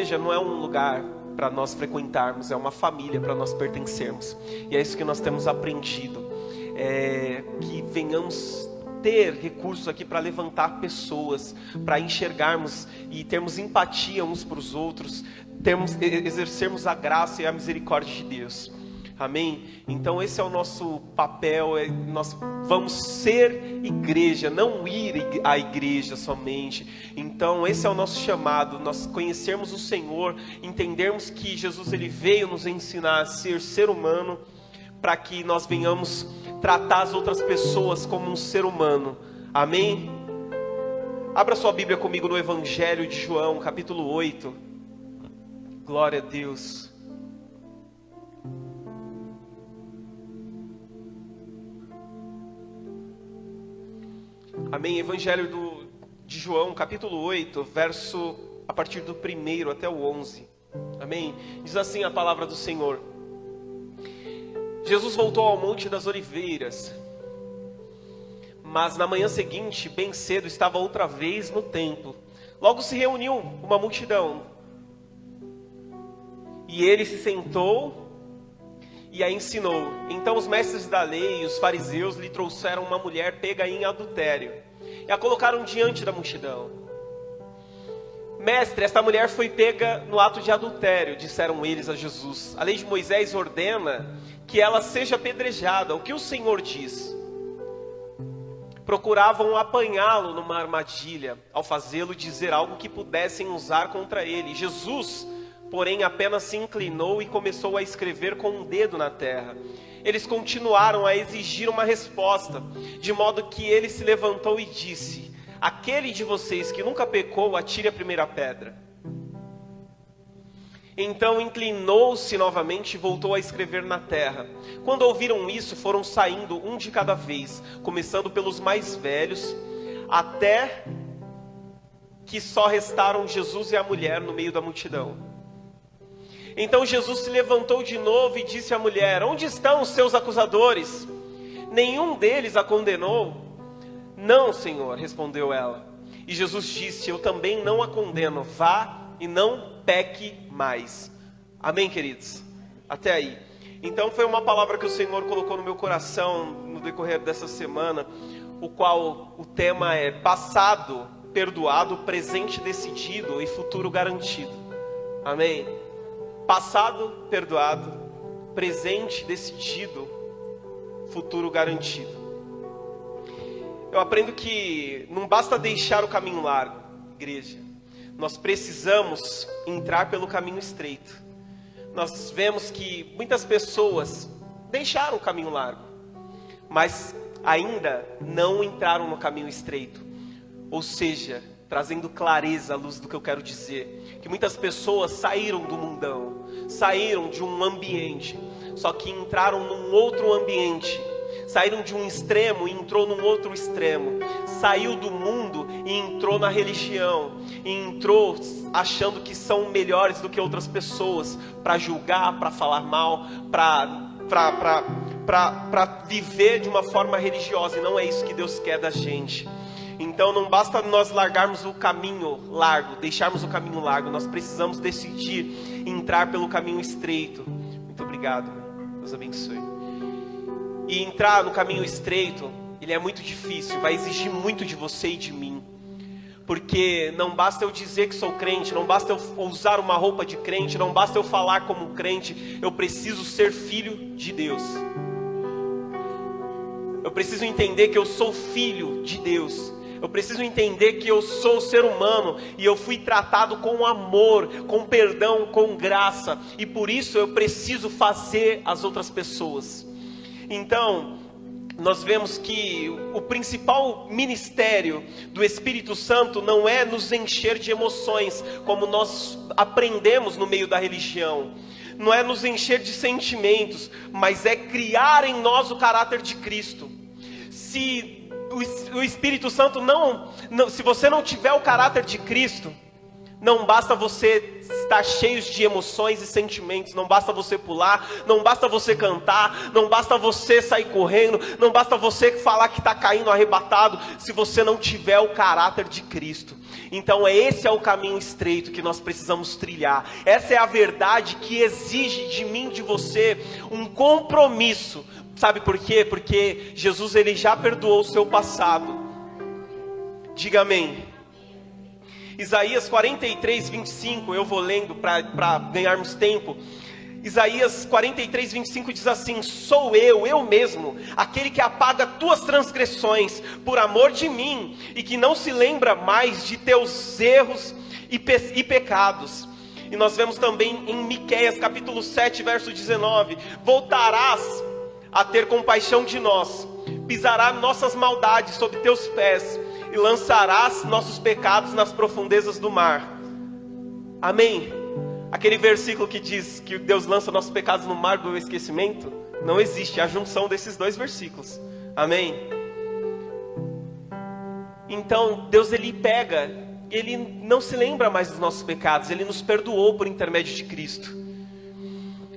igreja não é um lugar para nós frequentarmos, é uma família para nós pertencermos. E é isso que nós temos aprendido, que venhamos ter recursos aqui para levantar pessoas, para enxergarmos e termos empatia uns para os outros, exercermos a graça e a misericórdia de Deus. Amém? Então esse é o nosso papel, nós vamos ser igreja, não ir à igreja somente. Então esse é o nosso chamado, nós conhecermos o Senhor, entendermos que Jesus ele veio nos ensinar a ser humano, para que nós venhamos tratar as outras pessoas como um ser humano. Amém? Abra sua Bíblia comigo no Evangelho de João, capítulo 8. Glória a Deus. Amém? Evangelho de João, capítulo 8, verso a partir do 1 até o 11. Amém? Diz assim a palavra do Senhor. Jesus voltou ao Monte das Oliveiras, mas na manhã seguinte, bem cedo, estava outra vez no templo. Logo se reuniu uma multidão, e ele se sentou e a ensinou. Então os mestres da lei e os fariseus lhe trouxeram uma mulher pega em adultério, e a colocaram diante da multidão. Mestre, esta mulher foi pega no ato de adultério, disseram eles a Jesus. A lei de Moisés ordena que ela seja apedrejada. O que o Senhor diz? Procuravam apanhá-lo numa armadilha, ao fazê-lo dizer algo que pudessem usar contra ele. Jesus, porém, apenas se inclinou e começou a escrever com um dedo na terra. Eles continuaram a exigir uma resposta, de modo que ele se levantou e disse: aquele de vocês que nunca pecou, atire a primeira pedra. Então inclinou-se novamente e voltou a escrever na terra. Quando ouviram isso, foram saindo um de cada vez, começando pelos mais velhos, até que só restaram Jesus e a mulher no meio da multidão. Então Jesus se levantou de novo e disse à mulher: onde estão os seus acusadores? Nenhum deles a condenou? Não, Senhor, respondeu ela. E Jesus disse: eu também não a condeno, vá e não peque mais. Amém, queridos? Até aí. Então foi uma palavra que o Senhor colocou no meu coração no decorrer dessa semana, o qual o tema é passado perdoado, presente decidido e futuro garantido. Amém? Passado perdoado, presente decidido, futuro garantido. Eu aprendo que não basta deixar o caminho largo, igreja. Nós precisamos entrar pelo caminho estreito. Nós vemos que muitas pessoas deixaram o caminho largo, mas ainda não entraram no caminho estreito. Ou seja, trazendo clareza à luz do que eu quero dizer, que muitas pessoas saíram do mundão, saíram de um ambiente, só que entraram num outro ambiente. Saíram de um extremo e entrou num outro extremo. Saiu do mundo e entrou na religião. E entrou achando que são melhores do que outras pessoas, para julgar, para falar mal, para viver de uma forma religiosa. E não é isso que Deus quer da gente. Então não basta nós largarmos o caminho largo, deixarmos o caminho largo. Nós precisamos decidir entrar pelo caminho estreito. Muito obrigado. Deus abençoe. E entrar no caminho estreito, ele é muito difícil, vai exigir muito de você e de mim. Porque não basta eu dizer que sou crente, não basta eu usar uma roupa de crente, não basta eu falar como crente, eu preciso ser filho de Deus. Eu preciso entender que eu sou filho de Deus. Eu preciso entender que eu sou ser humano e eu fui tratado com amor, com perdão, com graça. E por isso eu preciso fazer as outras pessoas. Então, nós vemos que o principal ministério do Espírito Santo não é nos encher de emoções, como nós aprendemos no meio da religião. Não é nos encher de sentimentos, mas é criar em nós o caráter de Cristo. Se o Espírito Santo se você não tiver o caráter de Cristo, não basta você estar cheio de emoções e sentimentos, não basta você pular, não basta você cantar, não basta você sair correndo, não basta você falar que está caindo arrebatado, se você não tiver o caráter de Cristo. Então esse é o caminho estreito que nós precisamos trilhar. Essa é a verdade que exige de mim, de você, um compromisso. Sabe por quê? Porque Jesus, ele já perdoou o seu passado. Diga amém. Isaías 43, 25, eu vou lendo para ganharmos tempo. Isaías 43, 25 diz assim: sou eu mesmo, aquele que apaga tuas transgressões por amor de mim, e que não se lembra mais de teus erros e pecados. E nós vemos também em Miqueias capítulo 7, verso 19: voltarás a ter compaixão de nós, pisará nossas maldades sob teus pés, e lançarás nossos pecados nas profundezas do mar. Amém. Aquele versículo que diz que Deus lança nossos pecados no mar do esquecimento, não existe a junção desses dois versículos. Amém? Então Deus, ele pega, ele não se lembra mais dos nossos pecados, ele nos perdoou por intermédio de Cristo.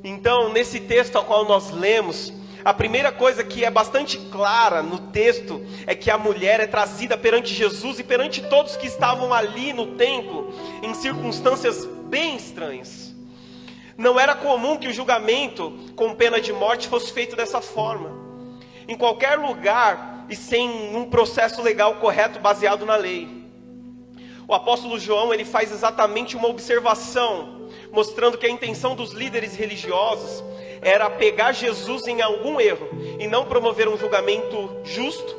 Então nesse texto ao qual nós lemos, a primeira coisa que é bastante clara no texto é que a mulher é trazida perante Jesus e perante todos que estavam ali no templo, em circunstâncias bem estranhas. Não era comum que o julgamento com pena de morte fosse feito dessa forma, em qualquer lugar e sem um processo legal correto baseado na lei. O apóstolo João, ele faz exatamente uma observação, mostrando que a intenção dos líderes religiosos era pegar Jesus em algum erro e não promover um julgamento justo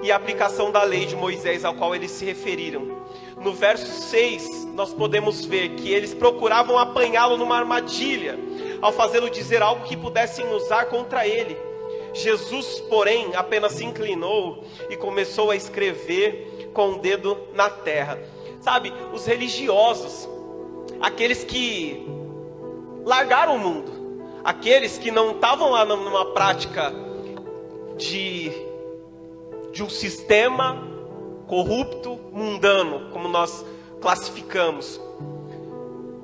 e a aplicação da lei de Moisés ao qual eles se referiram. No verso 6, nós podemos ver que eles procuravam apanhá-lo numa armadilha, ao fazê-lo dizer algo que pudessem usar contra ele. Jesus, porém, apenas se inclinou e começou a escrever com o dedo na terra. Sabe, os religiosos, aqueles que largaram o mundo, aqueles que não estavam lá numa prática de um sistema corrupto, mundano, como nós classificamos.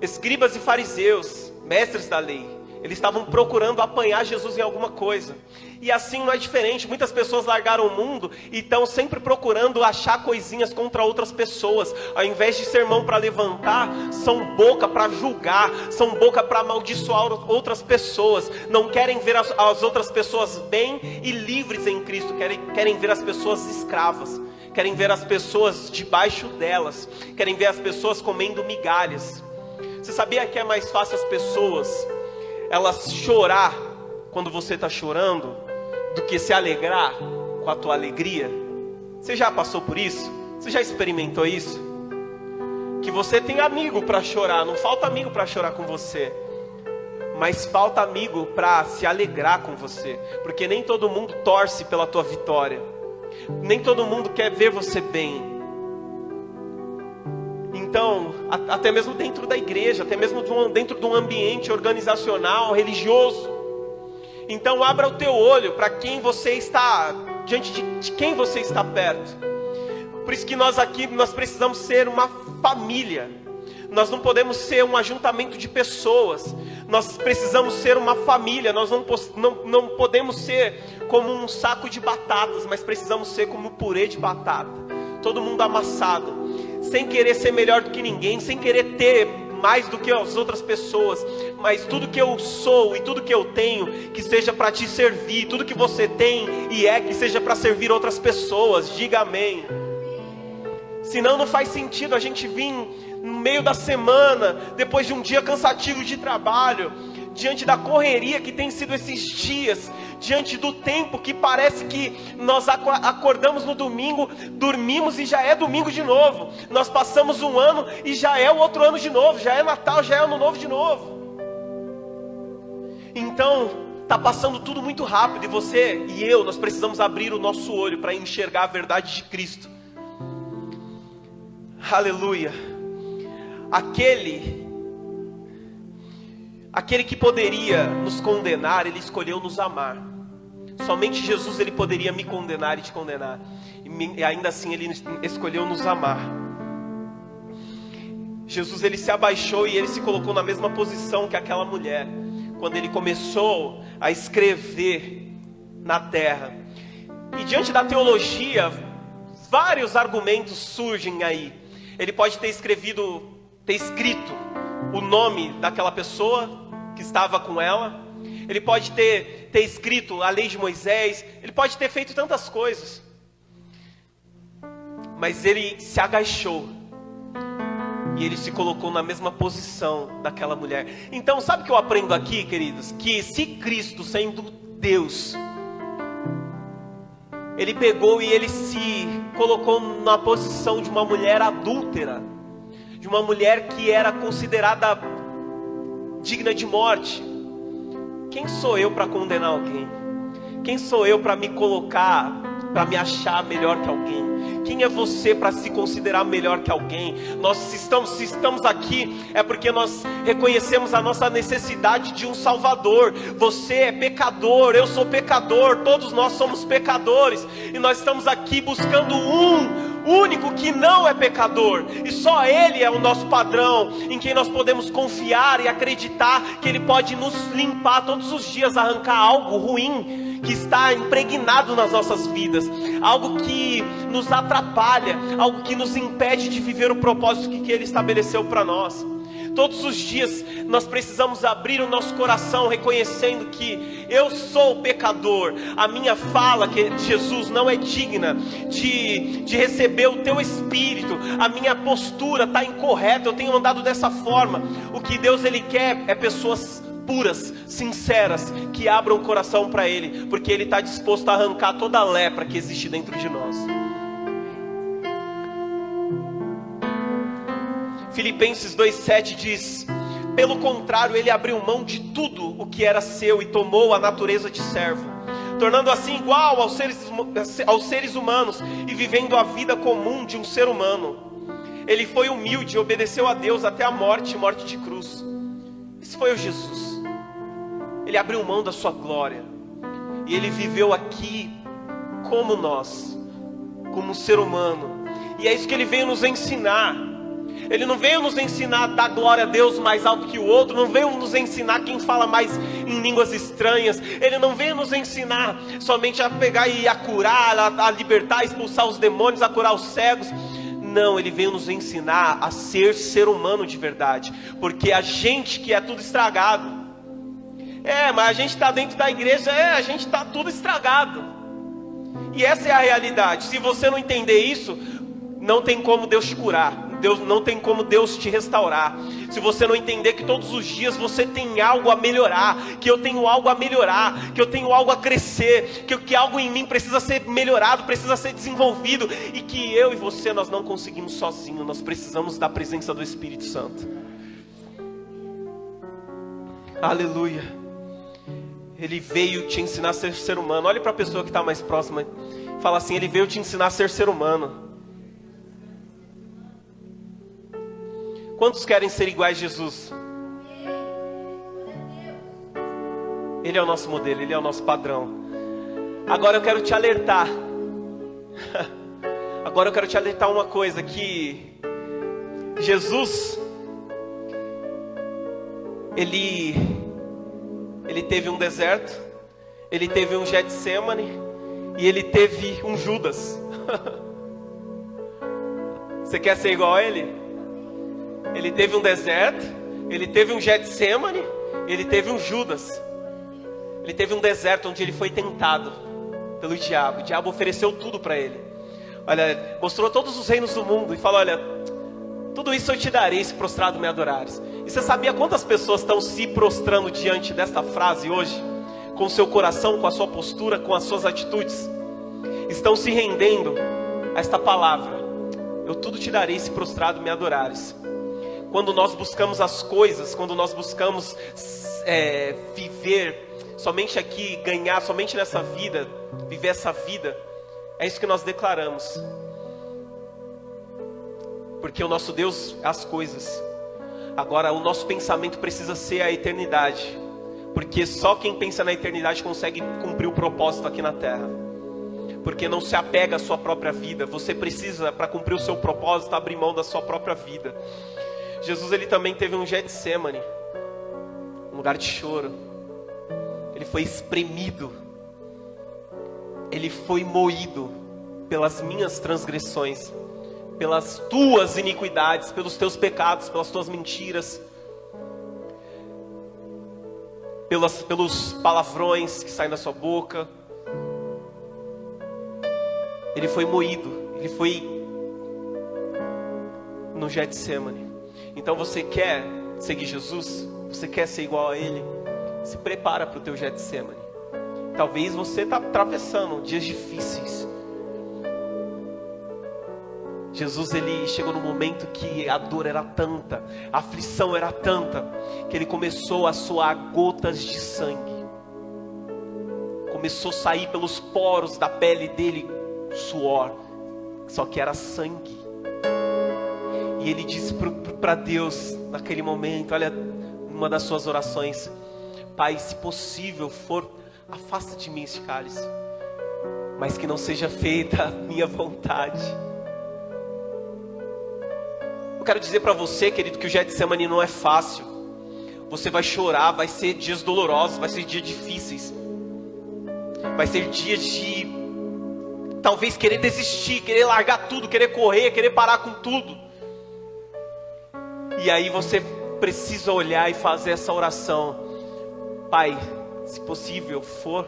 Escribas e fariseus, mestres da lei, eles estavam procurando apanhar Jesus em alguma coisa. E assim não é diferente. Muitas pessoas largaram o mundo e estão sempre procurando achar coisinhas contra outras pessoas. Ao invés de ser mão para levantar, são boca para julgar, são boca para amaldiçoar outras pessoas. Não querem ver as outras pessoas bem e livres em Cristo, querem ver as pessoas escravas, querem ver as pessoas debaixo delas, querem ver as pessoas comendo migalhas. Você sabia que é mais fácil as pessoas elas chorar quando você está chorando do que se alegrar com a tua alegria? Você já passou por isso? Você já experimentou isso? Que você tem amigo para chorar, não falta amigo para chorar com você, mas falta amigo para se alegrar com você, porque nem todo mundo torce pela tua vitória, nem todo mundo quer ver você bem. Então, até mesmo dentro da igreja, até mesmo dentro de um ambiente organizacional, religioso. Então abra o teu olho para quem você está, diante de quem você está perto. Por isso que nós precisamos ser uma família. Nós não podemos ser um ajuntamento de pessoas. Nós precisamos ser uma família. Nós não podemos ser como um saco de batatas, mas precisamos ser como um purê de batata. Todo mundo amassado, sem querer ser melhor do que ninguém, sem querer ter mais do que as outras pessoas, mas tudo que eu sou e tudo que eu tenho, que seja para te servir. Tudo que você tem e que seja para servir outras pessoas. Diga amém. Senão não faz sentido a gente vir no meio da semana, depois de um dia cansativo de trabalho, diante da correria que tem sido esses dias, diante do tempo que parece que nós acordamos no domingo, dormimos e já é domingo de novo. Nós passamos um ano e já é o outro ano de novo, já é Natal, já é Ano Novo de novo. Então, está passando tudo muito rápido, e você e eu, nós precisamos abrir o nosso olho para enxergar a verdade de Cristo. Aleluia. Aquele que poderia nos condenar, ele escolheu nos amar. Somente Jesus, ele poderia me condenar e te condenar, e ainda assim ele escolheu nos amar. Jesus, ele se abaixou e ele se colocou na mesma posição que aquela mulher, quando ele começou a escrever na terra. E diante da teologia, vários argumentos surgem aí. Ele pode ter escrito o nome daquela pessoa que estava com ela. Ele pode ter escrito a lei de Moisés. Ele pode ter feito tantas coisas. Mas ele se agachou. E ele se colocou na mesma posição daquela mulher. Então, sabe o que eu aprendo aqui, queridos? Que se Cristo, sendo Deus, ele pegou e ele se colocou na posição de uma mulher adúltera, de uma mulher que era considerada digna de morte. Quem sou eu para condenar alguém? Quem sou eu para me colocar, para me achar melhor que alguém? Quem é você para se considerar melhor que alguém? Se estamos aqui, é porque nós reconhecemos a nossa necessidade de um Salvador. Você é pecador, eu sou pecador, todos nós somos pecadores. E nós estamos aqui buscando um único que não é pecador. E só Ele é o nosso padrão, em quem nós podemos confiar e acreditar que Ele pode nos limpar todos os dias, arrancar algo ruim que está impregnado nas nossas vidas, algo que nos atrapalha, algo que nos impede de viver o propósito que Ele estabeleceu para nós. Todos os dias nós precisamos abrir o nosso coração, reconhecendo que eu sou pecador. A minha fala, que Jesus, não é digna de receber o teu Espírito. A minha postura está incorreta, eu tenho andado dessa forma. O que Deus Ele quer é pessoas puras, sinceras, que abram o coração para Ele, porque Ele está disposto a arrancar toda a lepra que existe dentro de nós. Filipenses 2,7 diz: pelo contrário, Ele abriu mão de tudo o que era seu e tomou a natureza de servo, tornando assim igual aos seres humanos e vivendo a vida comum de um ser humano. Ele foi humilde e obedeceu a Deus até a morte de cruz. Esse foi o Jesus. Ele abriu mão da sua glória e Ele viveu aqui como nós, como um ser humano. E é isso que Ele veio nos ensinar. Ele não veio nos ensinar a dar glória a Deus mais alto que o outro. Não veio nos ensinar quem fala mais em línguas estranhas. Ele não veio nos ensinar somente a pegar e a curar, a libertar, a expulsar os demônios, a curar os cegos. Não, Ele veio nos ensinar a ser humano de verdade. Porque a gente que é tudo estragado. Mas a gente está dentro da igreja, a gente está tudo estragado. E essa é a realidade. Se você não entender isso, não tem como Deus te curar. Não tem como Deus te restaurar. Se você não entender que todos os dias você tem algo a melhorar, que eu tenho algo a melhorar, que eu tenho algo a crescer, que algo em mim precisa ser melhorado, precisa ser desenvolvido, e que eu e você, nós não conseguimos sozinhos, nós precisamos da presença do Espírito Santo. Aleluia. Ele veio te ensinar a ser ser humano. Olhe para a pessoa que está mais próxima e fala assim: Ele veio te ensinar a ser humano. Quantos querem ser iguais a Jesus? Ele é o nosso modelo, Ele é o nosso padrão. Agora eu quero te alertar. Agora eu quero te alertar uma coisa, que Jesus, Ele teve um deserto, Ele teve um Getsemane e Ele teve um Judas. Você quer ser igual a Ele? Ele teve um deserto, Ele teve um Getsemane, Ele teve um Judas. Ele teve um deserto onde Ele foi tentado pelo diabo. O diabo ofereceu tudo para Ele. Olha, mostrou todos os reinos do mundo e falou: olha, tudo isso eu te darei se prostrado me adorares. E você sabia quantas pessoas estão se prostrando diante desta frase hoje? Com o seu coração, com a sua postura, com as suas atitudes. Estão se rendendo a esta palavra: eu tudo te darei se prostrado me adorares. Quando nós buscamos as coisas, quando nós buscamos viver somente aqui, ganhar somente nessa vida, viver essa vida, é isso que nós declaramos. Porque o nosso Deus é as coisas. Agora o nosso pensamento precisa ser a eternidade. Porque só quem pensa na eternidade consegue cumprir o propósito aqui na terra. Porque não se apega à sua própria vida. Você precisa, para cumprir o seu propósito, abrir mão da sua própria vida. Jesus, Ele também teve um Getsemane, um lugar de choro. Ele foi espremido. Ele foi moído pelas minhas transgressões, pelas tuas iniquidades, pelos teus pecados, pelas tuas mentiras, pelos palavrões que saem da sua boca. Ele foi moído, ele foi no Getsemane. Então você quer seguir Jesus? Você quer ser igual a Ele? Se prepara para o teu Getsemane. Talvez você está atravessando dias difíceis. Jesus, ele chegou no momento que a dor era tanta, a aflição era tanta, que ele começou a suar gotas de sangue. Começou a sair pelos poros da pele dele suor, só que era sangue. E ele disse para Deus naquele momento, olha, uma das suas orações: Pai, se possível for, afasta de mim esse cálice, mas que não seja feita a minha vontade. Eu quero dizer para você, querido, que o Getsemane não é fácil. Você vai chorar, vai ser dias dolorosos, vai ser dias difíceis, vai ser dias de talvez querer desistir, querer largar tudo, querer correr, querer parar com tudo. E aí você precisa olhar e fazer essa oração: Pai, se possível for,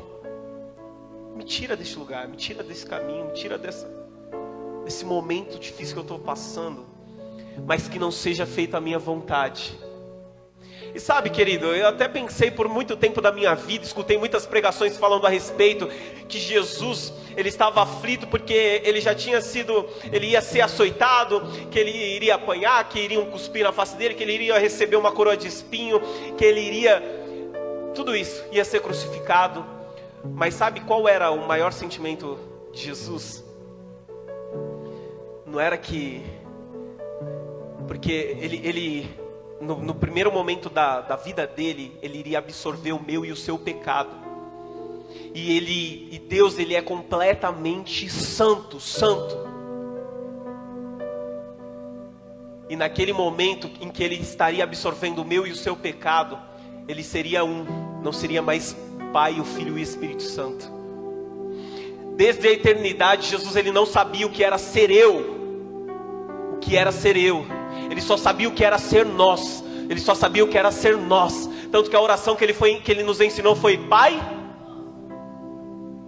me tira deste lugar, me tira desse caminho, me tira desse momento difícil que eu estou passando, mas que não seja feita a minha vontade. E sabe, querido, eu até pensei por muito tempo da minha vida, escutei muitas pregações falando a respeito que Jesus, ele estava aflito porque ele já tinha sido, ele ia ser açoitado, que ele iria apanhar, que iriam cuspir na face dele, que ele iria receber uma coroa de espinho, que ele iria, tudo isso, ia ser crucificado. Mas sabe qual era o maior sentimento de Jesus? Não era que, porque ele no primeiro momento da vida dele, ele iria absorver o meu e o seu pecado. E Deus, ele é completamente santo. E naquele momento em que ele estaria absorvendo o meu e o seu pecado, ele seria não seria mais Pai, o Filho e o Espírito Santo. Desde a eternidade, Jesus, ele não sabia o que era ser eu. O que era ser eu. Ele só sabia o que era ser nós. Ele só sabia o que era ser nós. Tanto que a oração que ele nos ensinou foi: Pai,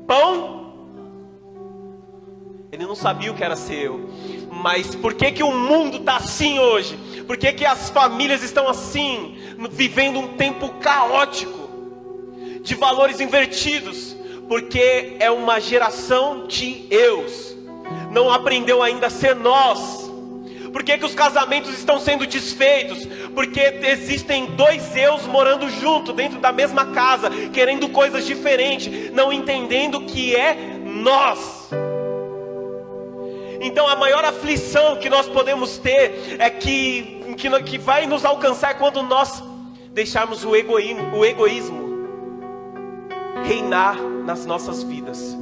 pão. Ele não sabia o que era ser eu. Mas por que o mundo está assim hoje? Por que as famílias estão assim, vivendo um tempo caótico, de valores invertidos? Porque é uma geração de eus. Não aprendeu ainda a ser nós. Por que os casamentos estão sendo desfeitos? Porque existem dois eus morando junto, dentro da mesma casa, querendo coisas diferentes, não entendendo que é nós. Então a maior aflição que nós podemos ter é que vai nos alcançar quando nós deixarmos o egoísmo reinar nas nossas vidas.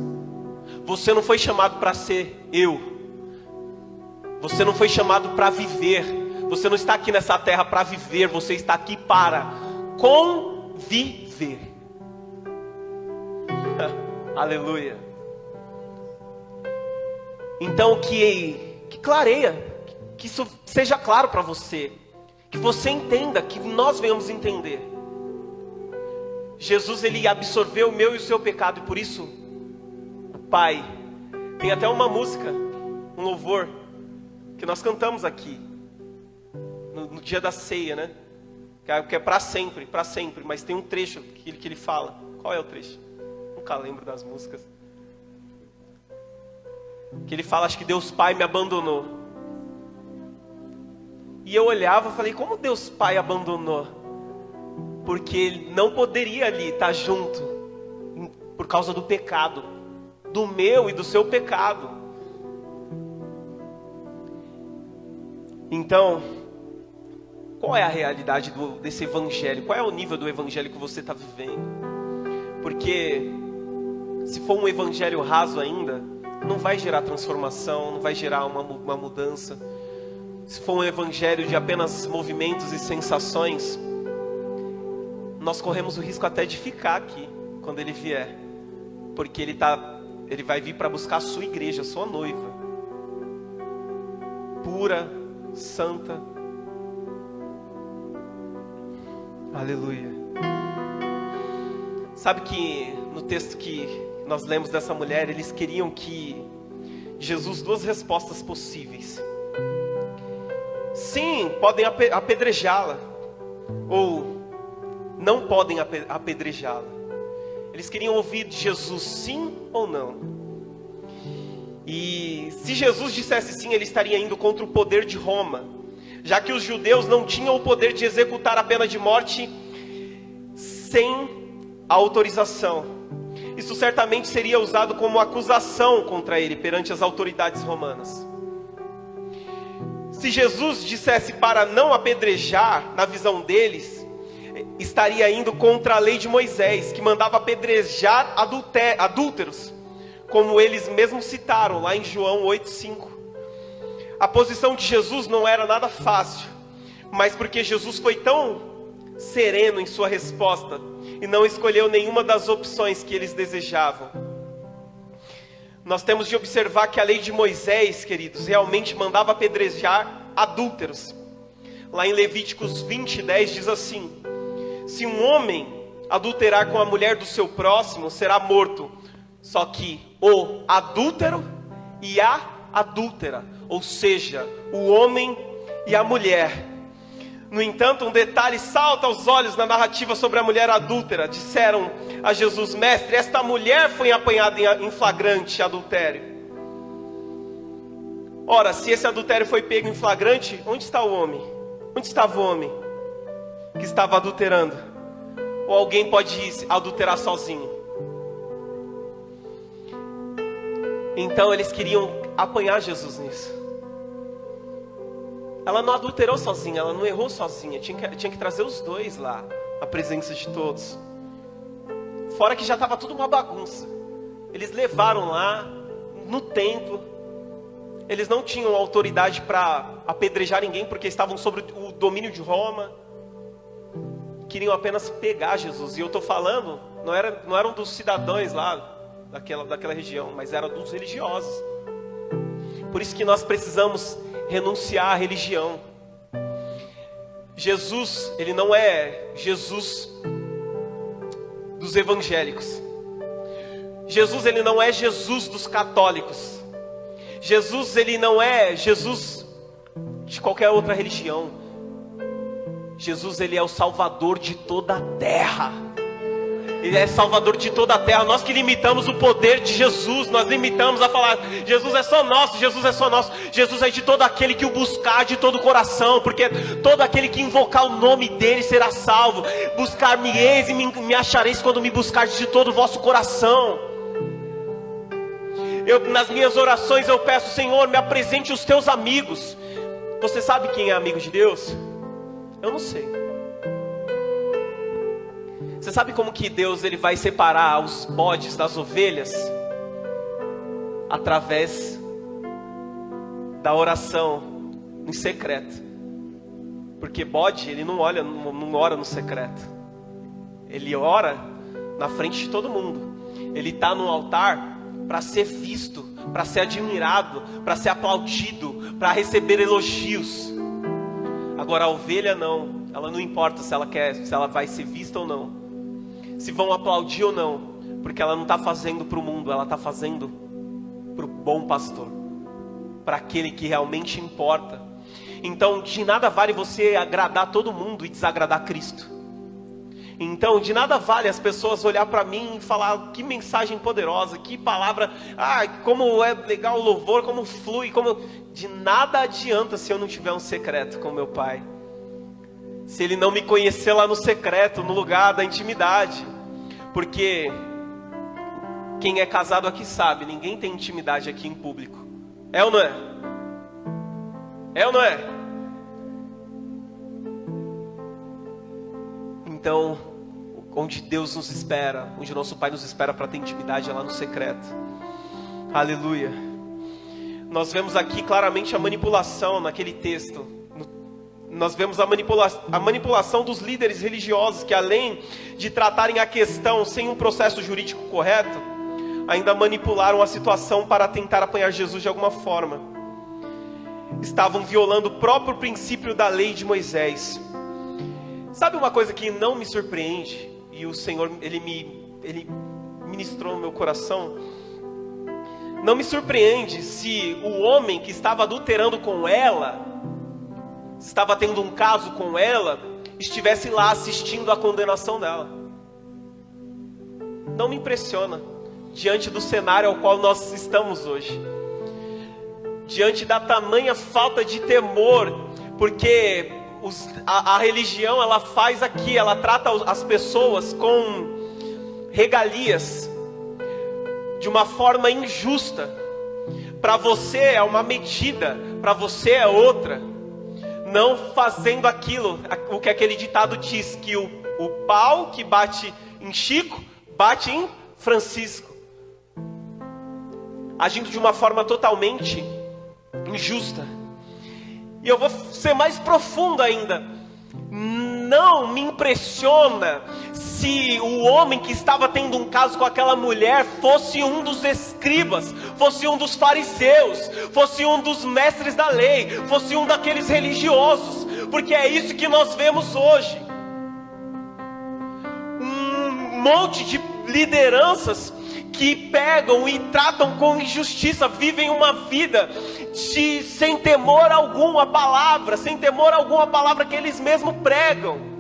Você não foi chamado para ser eu. Você não foi chamado para viver. Você não está aqui nessa terra para viver. Você está aqui para conviver. Aleluia. Então que clareia, que isso seja claro para você, que você entenda, que nós venhamos entender. Jesus, ele absorveu o meu e o seu pecado, e por isso o Pai, tem até uma música, um louvor que nós cantamos aqui no dia da ceia, né? Que é para sempre, mas tem um trecho que ele fala. Qual é o trecho? Nunca lembro das músicas. Que ele fala, acho que Deus Pai me abandonou. E eu olhava e falei: como Deus Pai abandonou? Porque ele não poderia ali estar junto, por causa do pecado, do meu e do seu pecado. Então, qual é a realidade desse evangelho? Qual é o nível do evangelho que você está vivendo? Porque se for um evangelho raso ainda, não vai gerar transformação, não vai gerar uma mudança. Se for um evangelho de apenas movimentos e sensações, nós corremos o risco até de ficar aqui quando ele vier, porque ele vai vir para buscar a sua igreja, a sua noiva. pura, santa. Aleluia. Sabe que no texto que nós lemos dessa mulher, eles queriam que Jesus, duas respostas possíveis. Sim, podem apedrejá-la, ou não podem apedrejá-la. Eles queriam ouvir de Jesus sim ou não. E se Jesus dissesse sim, ele estaria indo contra o poder de Roma, já que os judeus não tinham o poder de executar a pena de morte sem a autorização. Isso certamente seria usado como acusação contra ele perante as autoridades romanas. Se Jesus dissesse para não apedrejar, na visão deles, estaria indo contra a lei de Moisés, que mandava apedrejar adúlteros, como eles mesmos citaram lá em João 8,5. A posição de Jesus não era nada fácil, mas porque Jesus foi tão sereno em sua resposta e não escolheu nenhuma das opções que eles desejavam. Nós temos de observar que a lei de Moisés, queridos, realmente mandava apedrejar adúlteros. Lá em Levíticos 20:10 diz assim: se um homem adulterar com a mulher do seu próximo, será morto. Só que o adúltero e a adúltera, ou seja, o homem e a mulher. No entanto, um detalhe salta aos olhos na narrativa sobre a mulher adúltera. Disseram a Jesus: mestre, esta mulher foi apanhada em flagrante adultério. Ora, se esse adultério foi pego em flagrante, onde está o homem? Onde estava o homem que estava adulterando? Ou alguém pode adulterar sozinho? Então eles queriam apanhar Jesus nisso. Ela não adulterou sozinha, ela não errou sozinha. Tinha que trazer os dois lá, à presença de todos. Fora que já estava tudo uma bagunça. Eles levaram lá, no templo. Eles não tinham autoridade para apedrejar ninguém, porque estavam sob o domínio de Roma. Queriam apenas pegar Jesus. E eu estou falando, não eram dos cidadãos lá, daquela região, mas eram dos religiosos. Por isso que nós precisamos renunciar à religião. Jesus, ele não é Jesus dos evangélicos. Jesus, ele não é Jesus dos católicos. Jesus, ele não é Jesus de qualquer outra religião. Jesus, ele é o Salvador de toda a terra. Ele é Salvador de toda a terra. Nós que limitamos o poder de Jesus, nós limitamos a falar: Jesus é só nosso, Jesus é só nosso. Jesus é de todo aquele que o buscar de todo o coração, porque todo aquele que invocar o nome dele será salvo. Buscar-me-eis e me achareis quando me buscardes de todo o vosso coração. Nas minhas orações eu peço: Senhor, me apresente os teus amigos. Você sabe quem é amigo de Deus? Eu não sei. Você sabe como que Deus ele vai separar os bodes das ovelhas? Através da oração em secreto. Porque bode, ele não ora no secreto. Ele ora na frente de todo mundo. Ele está no altar para ser visto, para ser admirado, para ser aplaudido, para receber elogios. Agora a ovelha não. Ela não importa se ela vai ser vista ou não, se vão aplaudir ou não, porque ela não está fazendo para o mundo, ela está fazendo para o bom pastor, para aquele que realmente importa. Então de nada vale você agradar todo mundo e desagradar Cristo. Então de nada vale as pessoas olhar para mim e falar: que mensagem poderosa, que palavra, como é legal o louvor, como flui, de nada adianta se eu não tiver um secreto com meu Pai. Se ele não me conhecer lá no secreto, no lugar da intimidade. Porque quem é casado aqui sabe, ninguém tem intimidade aqui em público. É ou não é? É ou não é? Então, onde Deus nos espera, onde nosso Pai nos espera para ter intimidade, é lá no secreto. Aleluia. Nós vemos aqui claramente a manipulação naquele texto. Nós vemos a manipulação dos líderes religiosos, que além de tratarem a questão sem um processo jurídico correto, ainda manipularam a situação para tentar apanhar Jesus de alguma forma. estavam violando o próprio princípio da lei de Moisés. Sabe uma coisa que não me surpreende? E o Senhor, Ele ministrou no meu coração. Não me surpreende se o homem que estava adulterando com ela, estava tendo um caso com ela, estivesse lá assistindo a condenação dela. Não me impressiona, diante do cenário ao qual nós estamos hoje. Diante da tamanha falta de temor, porque a religião, ela faz aqui, ela trata as pessoas com regalias, de uma forma injusta. Para você é uma medida, para você é outra. Não fazendo aquilo, o que aquele ditado diz, que o pau que bate em Chico, bate em Francisco. Agindo de uma forma totalmente injusta. E eu vou ser mais profundo ainda. Não me impressiona se o homem que estava tendo um caso com aquela mulher fosse um dos escribas, fosse um dos fariseus, fosse um dos mestres da lei, fosse um daqueles religiosos, porque é isso que nós vemos hoje. Um monte de lideranças que pegam e tratam com injustiça, vivem uma vida sem temor algum à palavra, sem temor algum à palavra que eles mesmos pregam.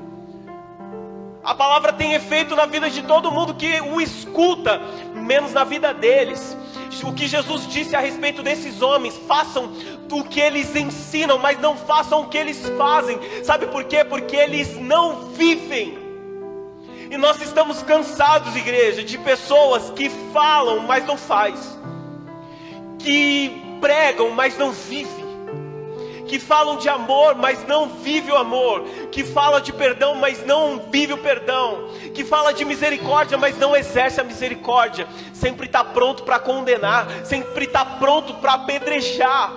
A palavra tem efeito na vida de todo mundo que o escuta, menos na vida deles. O que Jesus disse a respeito desses homens: façam o que eles ensinam, mas não façam o que eles fazem. Sabe por quê? Porque eles não vivem. E nós estamos cansados, igreja, de pessoas que falam, mas não faz, que pregam, mas não vivem, que falam de amor, mas não vive o amor, que fala de perdão, mas não vive o perdão, que fala de misericórdia, mas não exerce a misericórdia. Sempre está pronto para condenar, sempre está pronto para apedrejar.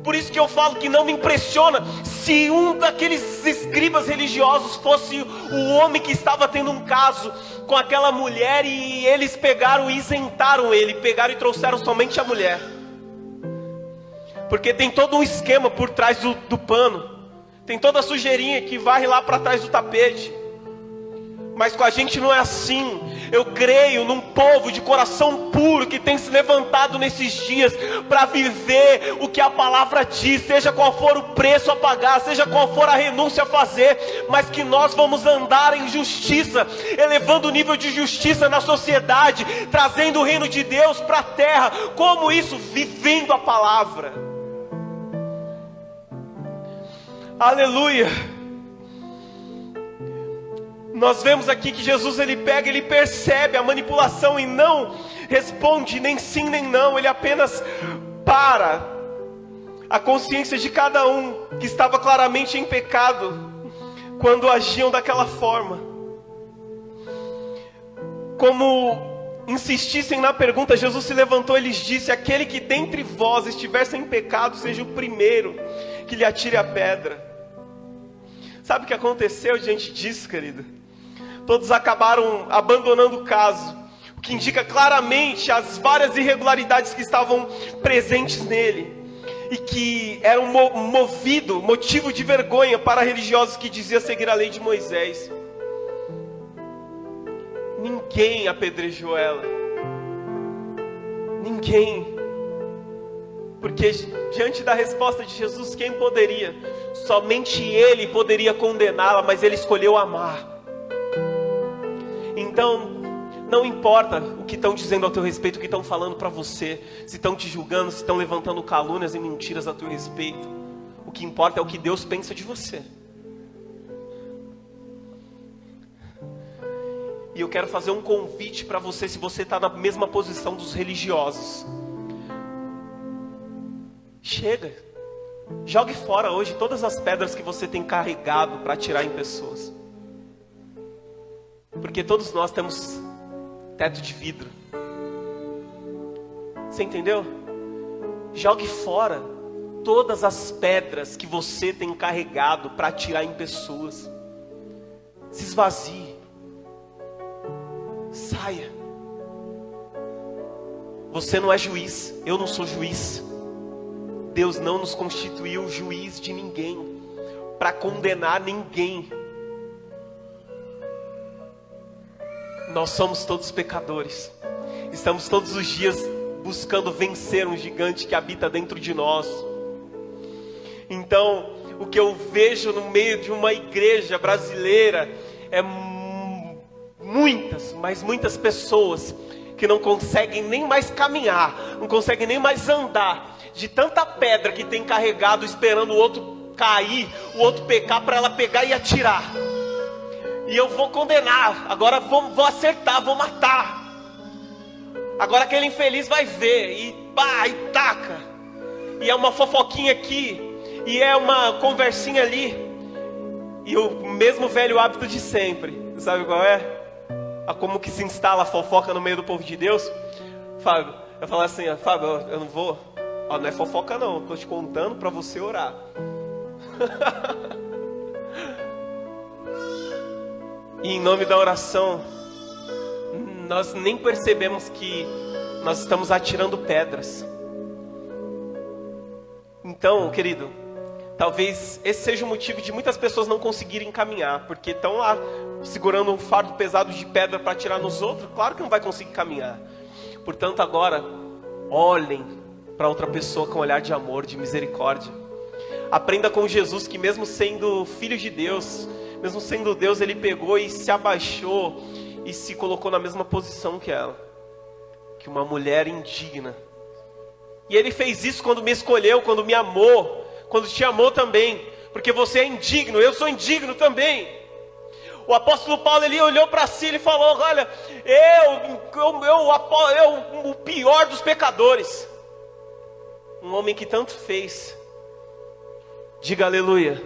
Por isso que eu falo que não me impressiona se um daqueles escribas religiosos fosse o homem que estava tendo um caso com aquela mulher, e eles pegaram e isentaram ele, pegaram e trouxeram somente a mulher. Porque tem todo um esquema por trás do pano, tem toda a sujeirinha que varre lá para trás do tapete. Mas com a gente não é assim. Eu creio num povo de coração puro que tem se levantado nesses dias para viver o que a palavra diz, seja qual for o preço a pagar, seja qual for a renúncia a fazer, mas que nós vamos andar em justiça, elevando o nível de justiça na sociedade, trazendo o reino de Deus para a terra. Como isso? Vivendo a palavra. Aleluia. Nós vemos aqui que Jesus, ele pega, ele percebe a manipulação e não responde nem sim nem não. Ele apenas para a consciência de cada um que estava claramente em pecado quando agiam daquela forma. Como insistissem na pergunta, Jesus se levantou e lhes disse: aquele que dentre vós estiver sem pecado, seja o primeiro que lhe atire a pedra. Sabe o que aconteceu diante disso, querido? Todos acabaram abandonando o caso, o que indica claramente as várias irregularidades que estavam presentes nele, e que eram motivo de vergonha para religiosos que diziam seguir a lei de Moisés. Ninguém apedrejou ela, ninguém, porque diante da resposta de Jesus, quem poderia? Somente Ele poderia condená-la, mas Ele escolheu amar. Então, não importa o que estão dizendo ao teu respeito, o que estão falando para você, se estão te julgando, se estão levantando calúnias e mentiras a teu respeito. O que importa é o que Deus pensa de você. E eu quero fazer um convite para você, se você está na mesma posição dos religiosos. Chega, jogue fora hoje todas as pedras que você tem carregado para atirar em pessoas. Porque todos nós temos teto de vidro. Você entendeu? Jogue fora todas as pedras que você tem carregado para atirar em pessoas. Se esvazie. Saia. Você não é juiz, eu não sou juiz. Deus não nos constituiu juiz de ninguém, para condenar ninguém. Nós somos todos pecadores. Estamos todos os dias buscando vencer um gigante que habita dentro de nós. Então, o que eu vejo no meio de uma igreja brasileira é muitas pessoas que não conseguem nem mais caminhar, não conseguem nem mais andar, de tanta pedra que tem carregado, esperando o outro cair, o outro pecar, para ela pegar e atirar. E eu vou condenar, agora vou acertar, vou matar. Agora aquele infeliz vai ver, e pá, e taca. E é uma fofoquinha aqui, e é uma conversinha ali. E o mesmo velho hábito de sempre, sabe qual é? Como que se instala a fofoca no meio do povo de Deus? Fábio, eu falo assim, Fábio, eu não vou, não é fofoca não, estou te contando para você orar. E em nome da oração, nós nem percebemos que nós estamos atirando pedras. Então, querido, talvez esse seja o motivo de muitas pessoas não conseguirem caminhar, porque estão lá segurando um fardo pesado de pedra para atirar nos outros. Claro que não vai conseguir caminhar. Portanto, agora, olhem para outra pessoa com um olhar de amor, de misericórdia. Aprenda com Jesus que mesmo sendo filho de Deus, mesmo sendo Deus, Ele pegou e se abaixou e se colocou na mesma posição que ela, que uma mulher indigna. E Ele fez isso quando me escolheu, quando me amou, quando te amou também, porque você é indigno, eu sou indigno também. O apóstolo Paulo, ele olhou para si e falou, olha, eu, o pior dos pecadores, um homem que tanto fez. Diga aleluia.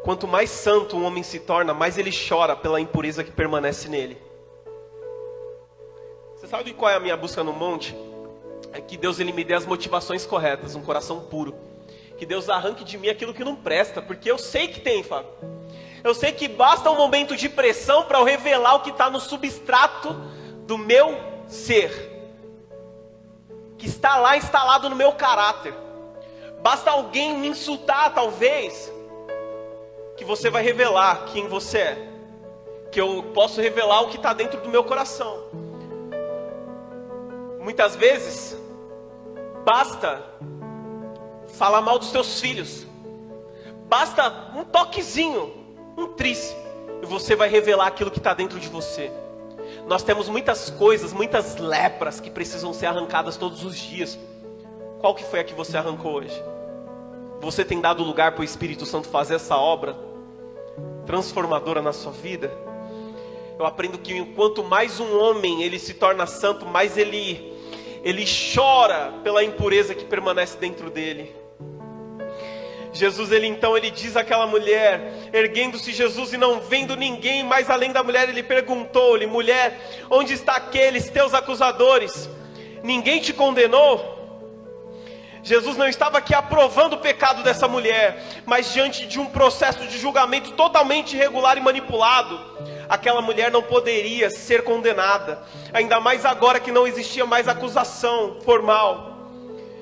Quanto mais santo um homem se torna, mais ele chora pela impureza que permanece nele. Você sabe qual é a minha busca no monte? É que Deus ele me dê as motivações corretas, um coração puro. Que Deus arranque de mim aquilo que não presta, porque eu sei que tem, Fábio. Eu sei que basta um momento de pressão para eu revelar o que está no substrato do meu ser, que está lá instalado no meu caráter. Basta alguém me insultar, talvez, que você vai revelar quem você é, que eu posso revelar o que está dentro do meu coração. Muitas vezes, basta falar mal dos teus filhos, basta um toquezinho, um trice, e você vai revelar aquilo que está dentro de você. Nós temos muitas coisas, muitas lepras que precisam ser arrancadas todos os dias. Qual que foi a que você arrancou hoje? Você tem dado lugar para o Espírito Santo fazer essa obra transformadora na sua vida? Eu aprendo que quanto mais um homem ele se torna santo, mais ele chora pela impureza que permanece dentro dele. Jesus, ele diz àquela mulher, erguendo-se Jesus e não vendo ninguém mais além da mulher, ele perguntou-lhe, mulher, onde está aqueles teus acusadores? Ninguém te condenou? Jesus não estava aqui aprovando o pecado dessa mulher, mas diante de um processo de julgamento totalmente irregular e manipulado, aquela mulher não poderia ser condenada, ainda mais agora que não existia mais acusação formal.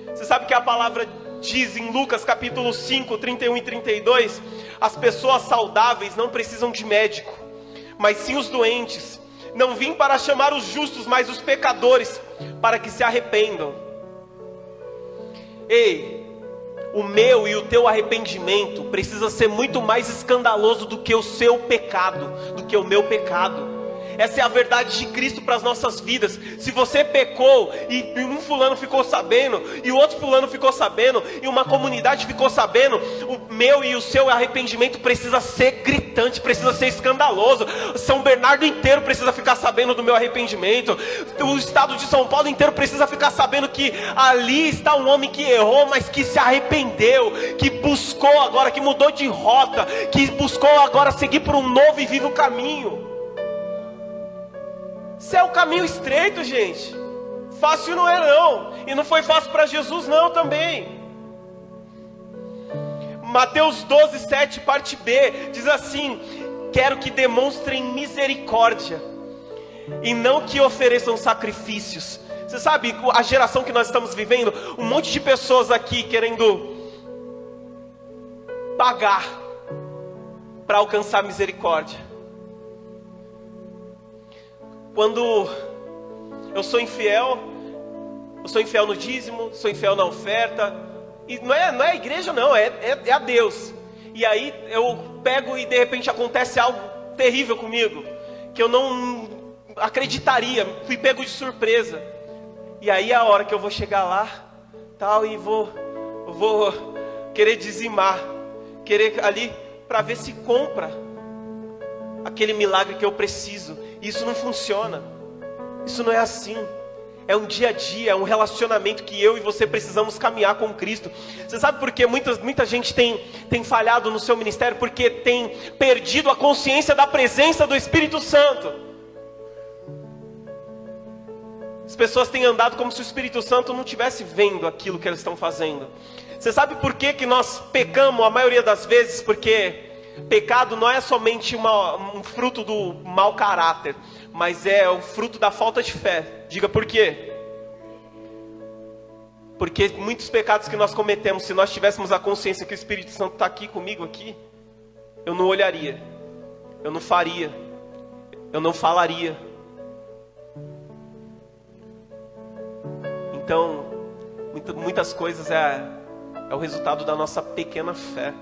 Você sabe que a palavra diz em Lucas capítulo 5, 31 e 32, as pessoas saudáveis não precisam de médico, mas sim os doentes. Não vim para chamar os justos, mas os pecadores, para que se arrependam. Ei, o meu e o teu arrependimento precisa ser muito mais escandaloso do que o seu pecado, do que o meu pecado. Essa é a verdade de Cristo para as nossas vidas. Se você pecou e um fulano ficou sabendo, e o outro fulano ficou sabendo, e uma comunidade ficou sabendo, o meu e o seu arrependimento precisa ser gritante, precisa ser escandaloso. São Bernardo inteiro precisa ficar sabendo do meu arrependimento. O estado de São Paulo inteiro precisa ficar sabendo que ali está um homem que errou, mas que se arrependeu, que buscou agora, que mudou de rota, que buscou agora seguir por um novo e vivo caminho. Esse é o caminho estreito, gente. Fácil não é não. E não foi fácil para Jesus não também. Mateus 12, 7, parte B, diz assim: quero que demonstrem misericórdia. e não que ofereçam sacrifícios. Você sabe, a geração que nós estamos vivendo, um monte de pessoas aqui querendo pagar para alcançar misericórdia. Quando eu sou infiel no dízimo, sou infiel na oferta, e não é a igreja não, é a Deus. E aí eu pego e de repente acontece algo terrível comigo, que eu não acreditaria, fui pego de surpresa. E aí é a hora que eu vou chegar lá, tal, e vou querer dizimar, querer ali para ver se compra aquele milagre que eu preciso. Isso não funciona. Isso não é assim. É um dia a dia, é um relacionamento que eu e você precisamos caminhar com Cristo. Você sabe por que muita gente tem falhado no seu ministério? Porque tem perdido a consciência da presença do Espírito Santo. As pessoas têm andado como se o Espírito Santo não estivesse vendo aquilo que eles estão fazendo. Você sabe por que nós pecamos a maioria das vezes? Porque pecado não é somente um fruto do mau caráter, mas é o fruto da falta de fé. Diga por quê? Porque muitos pecados que nós cometemos, se nós tivéssemos a consciência que o Espírito Santo está aqui comigo aqui, eu não olharia, eu não faria, eu não falaria. Então, muitas coisas é o resultado da nossa pequena fé.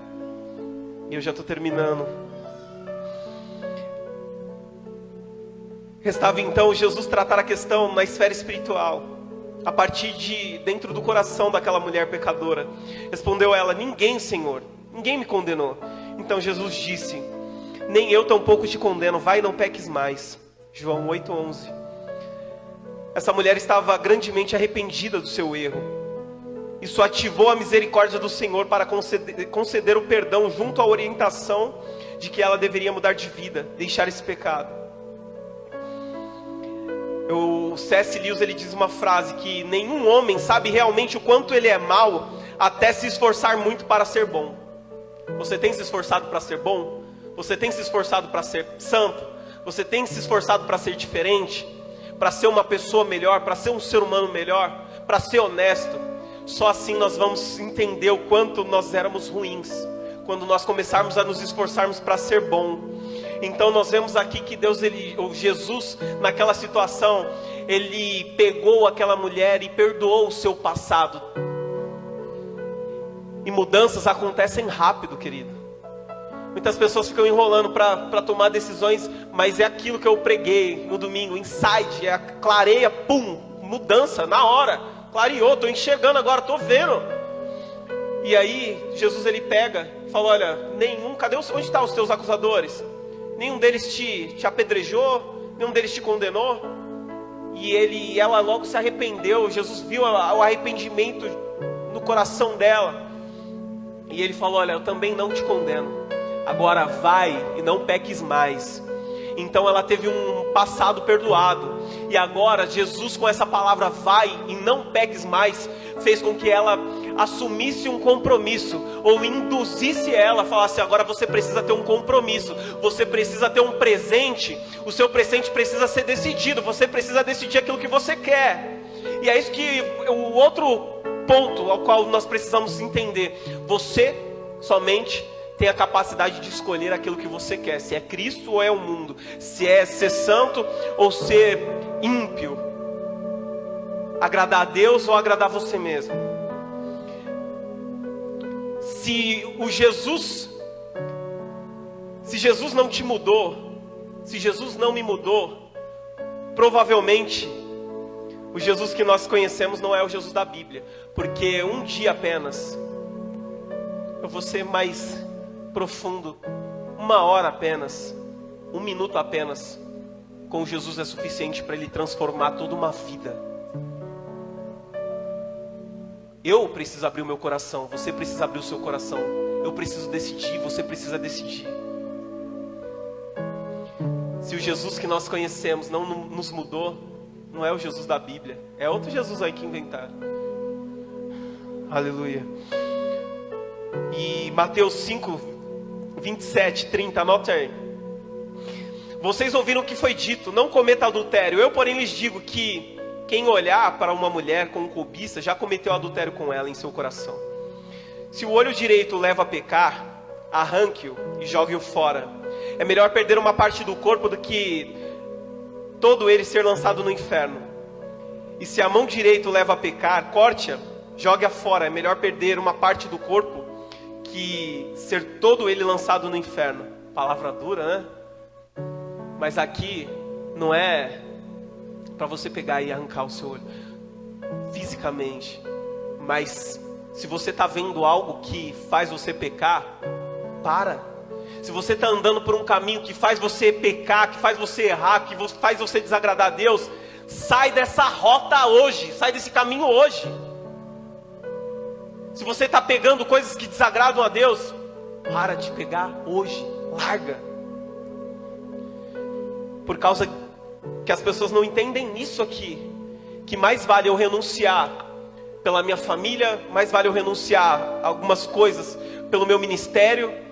E eu já estou terminando. Restava então Jesus tratar a questão na esfera espiritual, a partir de dentro do coração daquela mulher pecadora. Respondeu ela: ninguém, Senhor, ninguém me condenou. Então Jesus disse: nem eu tampouco te condeno, vai e não peques mais. João 8:11. Essa mulher estava grandemente arrependida do seu erro. Isso ativou a misericórdia do Senhor para conceder o perdão junto à orientação de que ela deveria mudar de vida, deixar esse pecado. O C.S. Lewis, ele diz uma frase que nenhum homem sabe realmente o quanto ele é mau até se esforçar muito para ser bom. Você tem se esforçado para ser bom? Você tem se esforçado para ser santo? Você tem se esforçado para ser diferente? Para ser uma pessoa melhor? Para ser um ser humano melhor? Para ser honesto? Só assim nós vamos entender o quanto nós éramos ruins, quando nós começarmos a nos esforçarmos para ser bom. Então nós vemos aqui que Jesus, naquela situação, ele pegou aquela mulher e perdoou o seu passado. E mudanças acontecem rápido, querido. Muitas pessoas ficam enrolando para tomar decisões, mas é aquilo que eu preguei no domingo, insight, clareia, pum, mudança na hora, clareou, estou enxergando agora, estou vendo. E aí Jesus, ele pega e fala: olha, onde estão os teus acusadores? Nenhum deles te apedrejou, nenhum deles te condenou. E ela logo se arrependeu. Jesus viu o arrependimento no coração dela, e ele falou: olha, eu também não te condeno, agora vai e não peques mais. Então ela teve um passado perdoado, e agora Jesus, com essa palavra vai e não peques mais, fez com que ela assumisse um compromisso, ou induzisse ela, falasse: agora você precisa ter um compromisso, você precisa ter um presente, o seu presente precisa ser decidido, você precisa decidir aquilo que você quer. E é isso que o outro ponto ao qual nós precisamos entender: você somente tem a capacidade de escolher aquilo que você quer, se é Cristo ou é o mundo, se é ser santo ou ser ímpio, agradar a Deus ou agradar você mesmo. Se Jesus não te mudou, se Jesus não me mudou, provavelmente o Jesus que nós conhecemos não é o Jesus da Bíblia, porque um dia apenas, eu vou ser mais profundo, 1 hora apenas, 1 minuto apenas, com Jesus é suficiente para Ele transformar toda uma vida. Eu preciso abrir o meu coração, você precisa abrir o seu coração. Eu preciso decidir, você precisa decidir. Se o Jesus que nós conhecemos não nos mudou, não é o Jesus da Bíblia, é outro Jesus aí que inventaram. Aleluia. E Mateus 5, 27, 30, anota aí. Vocês ouviram o que foi dito, não cometa adultério. Eu, porém, lhes digo que quem olhar para uma mulher com cobiça já cometeu adultério com ela em seu coração. Se o olho direito leva a pecar, arranque-o e jogue-o fora. É melhor perder uma parte do corpo do que todo ele ser lançado no inferno. E se a mão direita leva a pecar, corte-a, jogue-a fora. É melhor perder uma parte do corpo que ser todo ele lançado no inferno. Palavra dura, né? Mas aqui não é para você pegar e arrancar o seu olho fisicamente. Mas se você está vendo algo que faz você pecar, para. Se você está andando por um caminho que faz você pecar, que faz você errar, que faz você desagradar a Deus, sai dessa rota hoje, sai desse caminho hoje. Se você está pegando coisas que desagradam a Deus, para de pegar hoje, larga. Por causa que as pessoas não entendem isso aqui, que mais vale eu renunciar pela minha família, mais vale eu renunciar a algumas coisas pelo meu ministério,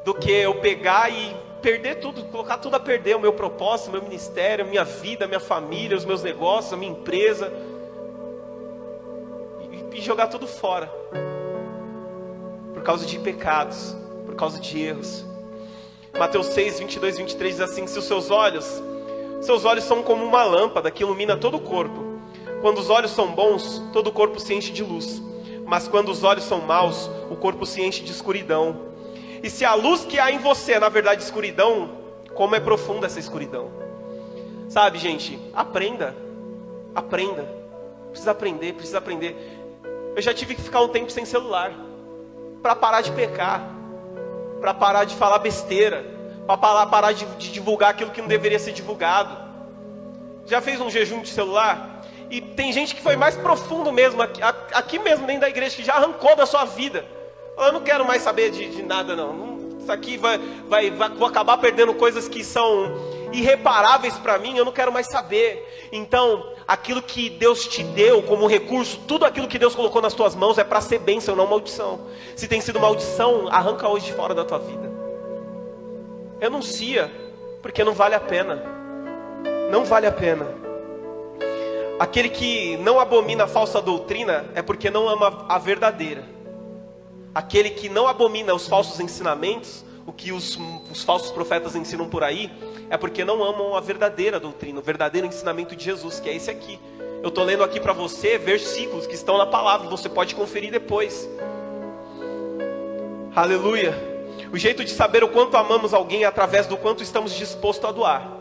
do que eu pegar e perder tudo, colocar tudo a perder, o meu propósito, o meu ministério, a minha vida, a minha família, os meus negócios, a minha empresa, e jogar tudo fora, por causa de pecados, por causa de erros. Mateus 6, 22, 23 diz assim: se os seus olhos são como uma lâmpada que ilumina todo o corpo. Quando os olhos são bons, todo o corpo se enche de luz. Mas quando os olhos são maus, o corpo se enche de escuridão. E se a luz que há em você é na verdade escuridão, como é profunda essa escuridão? Sabe, gente, aprenda. Precisa aprender. Eu já tive que ficar um tempo sem celular, para parar de pecar, para parar de falar besteira, para parar de divulgar aquilo que não deveria ser divulgado. Já fez um jejum de celular? E tem gente que foi mais profundo mesmo, aqui mesmo dentro da igreja, que já arrancou da sua vida. Eu não quero mais saber de nada não. Isso aqui vou acabar perdendo coisas que são irreparáveis para mim, eu não quero mais saber. Então, aquilo que Deus te deu como recurso, tudo aquilo que Deus colocou nas tuas mãos é para ser bênção, não maldição. Se tem sido maldição, arranca hoje de fora da tua vida. Renuncia, porque não vale a pena. Não vale a pena. Aquele que não abomina a falsa doutrina é porque não ama a verdadeira. Aquele que não abomina os falsos ensinamentos, o que os falsos profetas ensinam por aí, é porque não amam a verdadeira doutrina, o verdadeiro ensinamento de Jesus, que é esse aqui. Eu estou lendo aqui para você versículos que estão na palavra, você pode conferir depois. Aleluia. O jeito de saber o quanto amamos alguém é através do quanto estamos dispostos a doar.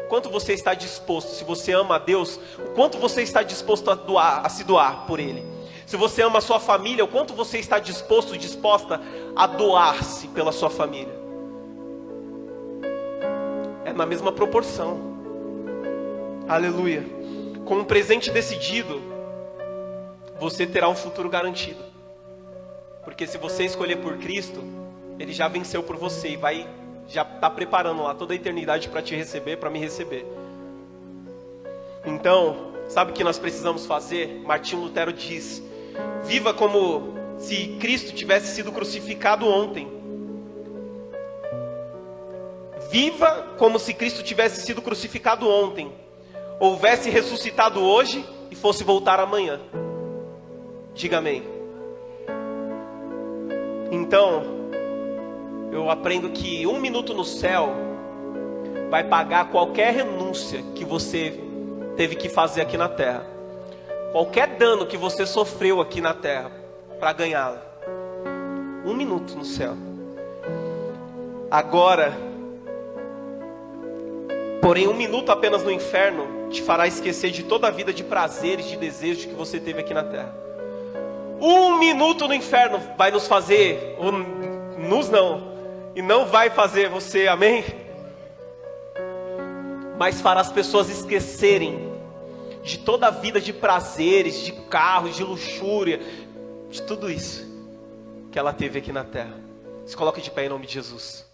Quanto você está disposto, se você ama a Deus, o quanto você está disposto a doar, a se doar por Ele. Se você ama a sua família, o quanto você está disposto, disposta a doar-se pela sua família. É na mesma proporção. Aleluia. Com um presente decidido, você terá um futuro garantido. Porque se você escolher por Cristo, Ele já venceu por você e já está preparando lá toda a eternidade para te receber, para me receber. Então, sabe o que nós precisamos fazer? Martinho Lutero diz: viva como se Cristo tivesse sido crucificado ontem. Viva como se Cristo tivesse sido crucificado ontem, houvesse ressuscitado hoje e fosse voltar amanhã. Diga amém. Então, eu aprendo que 1 minuto no céu vai pagar qualquer renúncia que você teve que fazer aqui na terra. Qualquer dano que você sofreu aqui na terra para ganhá-la. 1 minuto no céu. Agora, porém 1 minuto apenas no inferno te fará esquecer de toda a vida de prazeres, de desejos que você teve aqui na terra. 1 minuto no inferno vai nos fazer, ou nos não, e não vai fazer você, amém? Mas fará as pessoas esquecerem de toda a vida de prazeres, de carros, de luxúria, de tudo isso que ela teve aqui na terra. Se coloque de pé em nome de Jesus.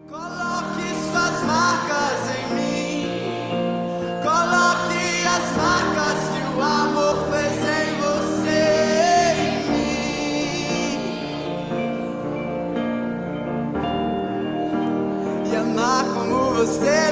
Coloque suas marcas em mim. Coloque as marcas que o amor fez em você, em mim. você